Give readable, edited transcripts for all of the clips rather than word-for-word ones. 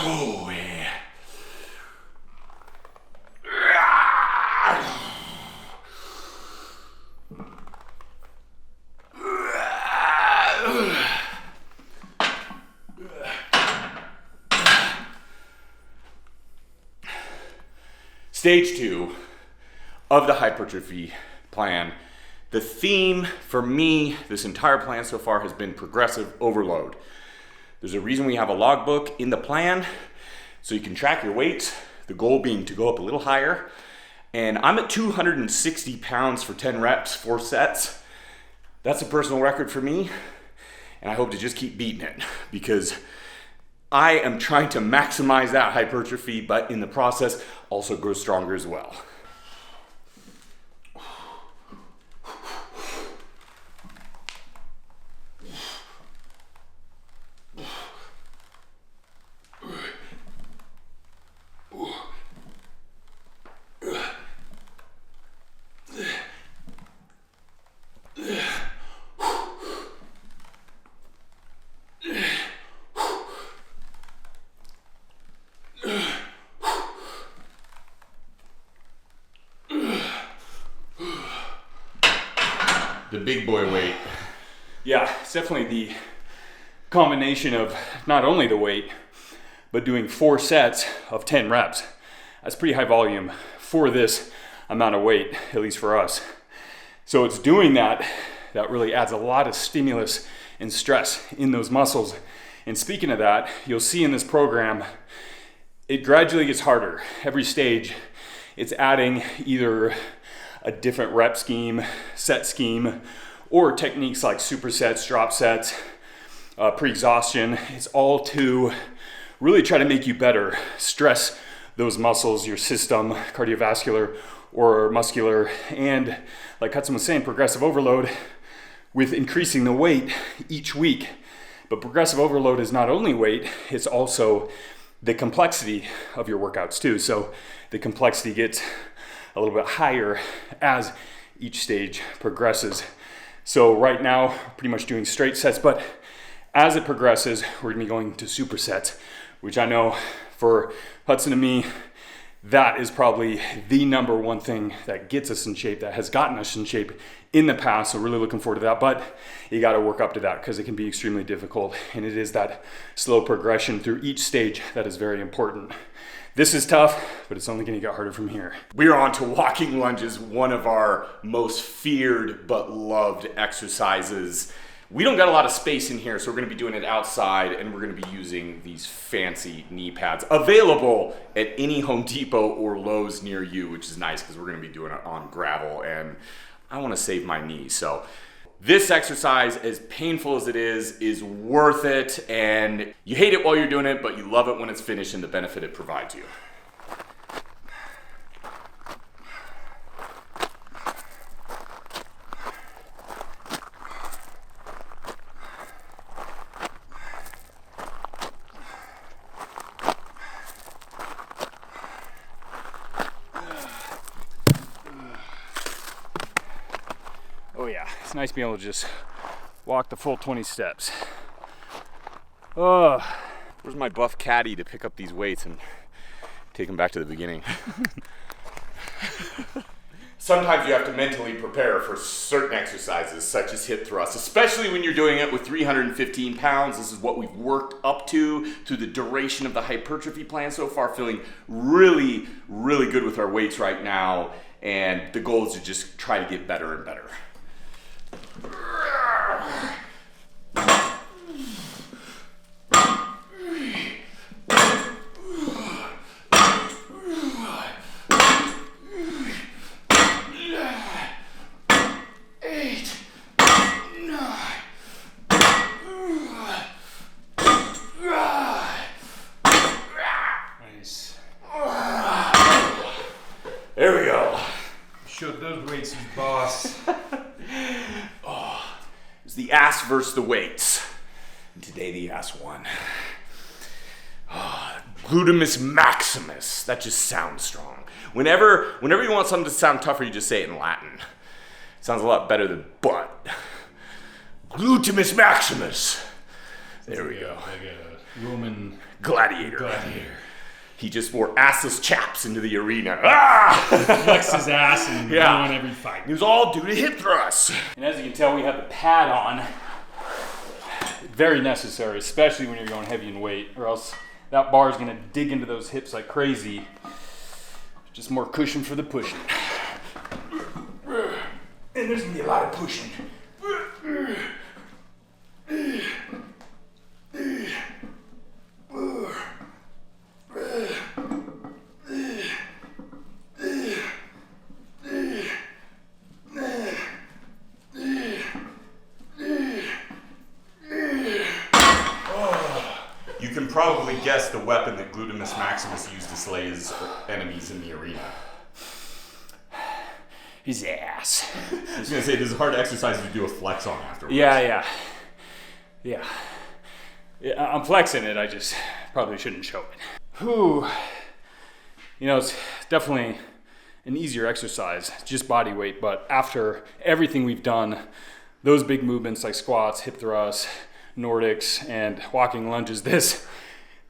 Oh, yeah. Stage 2 of the hypertrophy plan. The theme for me, this entire plan so far, has been progressive overload. There's a reason we have a logbook in the plan, so you can track your weights, the goal being to go up a little higher. And I'm at 260 pounds for 10 reps, 4 sets. That's a personal record for me, and I hope to just keep beating it because I am trying to maximize that hypertrophy, but in the process, also grow stronger as well. The big boy weight. Yeah, it's definitely the combination of not only the weight, but doing 4 sets of 10 reps. That's pretty high volume for this amount of weight, at least for us. So it's doing that really adds a lot of stimulus and stress in those muscles. And speaking of that, you'll see in this program, it gradually gets harder. Every stage, it's adding either a different rep scheme, set scheme, or techniques like supersets, drop sets, pre-exhaustion. It's all to really try to make you better, stress those muscles, your system, cardiovascular or muscular, and like Hudson was saying, progressive overload with increasing the weight each week. But progressive overload is not only weight, it's also the complexity of your workouts too. So the complexity gets a little bit higher as each stage progresses. So right now, pretty much doing straight sets, but as it progresses, we're gonna be going to supersets, which I know for Hudson and me, that is probably the number one thing that gets us in shape, that has gotten us in shape in the past. So really looking forward to that, but you gotta work up to that because it can be extremely difficult. And it is that slow progression through each stage that is very important. This is tough, but it's only gonna get harder from here. We are on to walking lunges, one of our most feared but loved exercises. We don't got a lot of space in here, so we're gonna be doing it outside, and we're gonna be using these fancy knee pads available at any Home Depot or Lowe's near you, which is nice because we're gonna be doing it on gravel, and I wanna save my knee. So this exercise, as painful as it is worth it, and you hate it while you're doing it, but you love it when it's finished and the benefit it provides you. Oh yeah, it's nice being able to just walk the full 20 steps. Oh, where's my buff caddy to pick up these weights and take them back to the beginning? Sometimes you have to mentally prepare for certain exercises, such as hip thrusts, especially when you're doing it with 315 pounds. This is what we've worked up to through the duration of the hypertrophy plan so far, feeling really, really good with our weights right now. And the goal is to just try to get better and better. There we go. Showed those weights, boss. It's the ass versus the weights. And today the ass won. Glutamus maximus. That just sounds strong. Whenever you want something to sound tougher, you just say it in Latin. Sounds a lot better than butt. Glutamus maximus. There we go. Roman gladiator. He just wore assless chaps into the arena. Ah! Flex his ass and won every fight. It was all due to hip thrusts. And as you can tell, we have the pad on. Very necessary, especially when you're going heavy in weight, or else that bar is gonna dig into those hips like crazy. Just more cushion for the pushing. And there's gonna be a lot of pushing. You can probably guess the weapon that Glutamus Maximus used to slay his enemies in the arena. His ass. I was gonna say, this is a hard exercise to do a flex on afterwards. Yeah, I'm flexing it, I just probably shouldn't show it. Whew. You know, it's definitely an easier exercise, just body weight, but after everything we've done, those big movements like squats, hip thrusts, Nordics, and walking lunges, this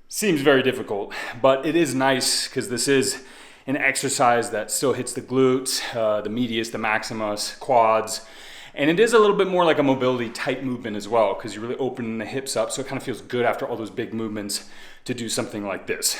seems very difficult, but it is nice because this is an exercise that still hits the glutes, the medius, the maximus, quads, and it is a little bit more like a mobility type movement as well because you're really opening the hips up, so it kind of feels good after all those big movements to do something like this.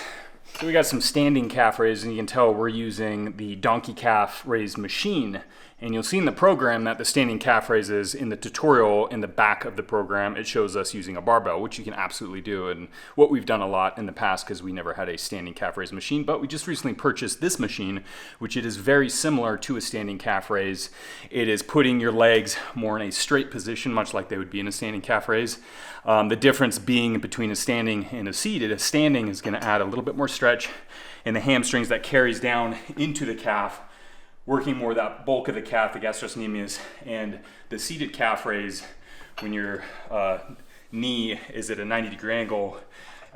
So we got some standing calf raises, and you can tell we're using the donkey calf raise machine. And you'll see in the program that the standing calf raises in the tutorial in the back of the program, it shows us using a barbell, which you can absolutely do. And what we've done a lot in the past because we never had a standing calf raise machine, but we just recently purchased this machine, which it is very similar to a standing calf raise. It is putting your legs more in a straight position, much like they would be in a standing calf raise. The difference being between a standing and a seated, a standing is gonna add a little bit more stretch in the hamstrings that carries down into the calf, working more that bulk of the calf, the gastrocnemius, and the seated calf raise, when your knee is at a 90-degree angle,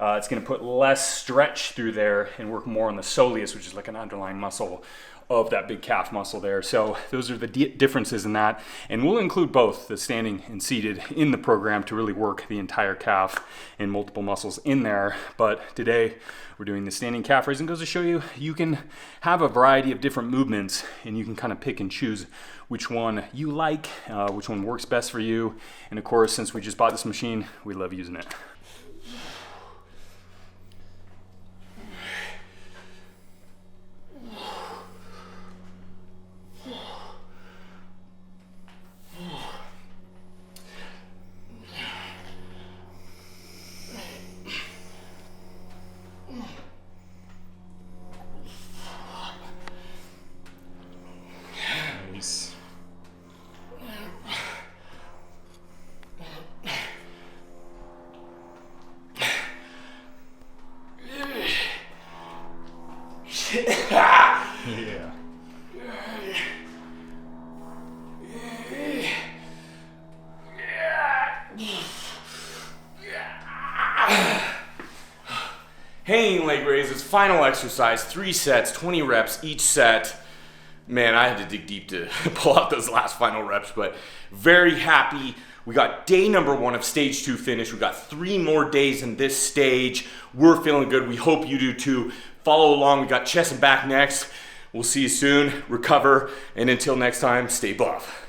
it's gonna put less stretch through there and work more on the soleus, which is like an underlying muscle of that big calf muscle there. So those are the differences in that. And we'll include both the standing and seated in the program to really work the entire calf and multiple muscles in there. But today we're doing the standing calf raise, and goes to show you, you can have a variety of different movements and you can kind of pick and choose which one you like, which one works best for you. And of course, since we just bought this machine, we love using it. Nice. Yeah. Hanging leg raises, final exercise, 3 sets, 20 reps each set. Man, I had to dig deep to pull out those last final reps, but very happy. We got day number 1 of stage 2 finished. We got 3 more days in this stage. We're feeling good. We hope you do too. Follow along. We got chest and back next. We'll see you soon. Recover. And until next time, stay buff.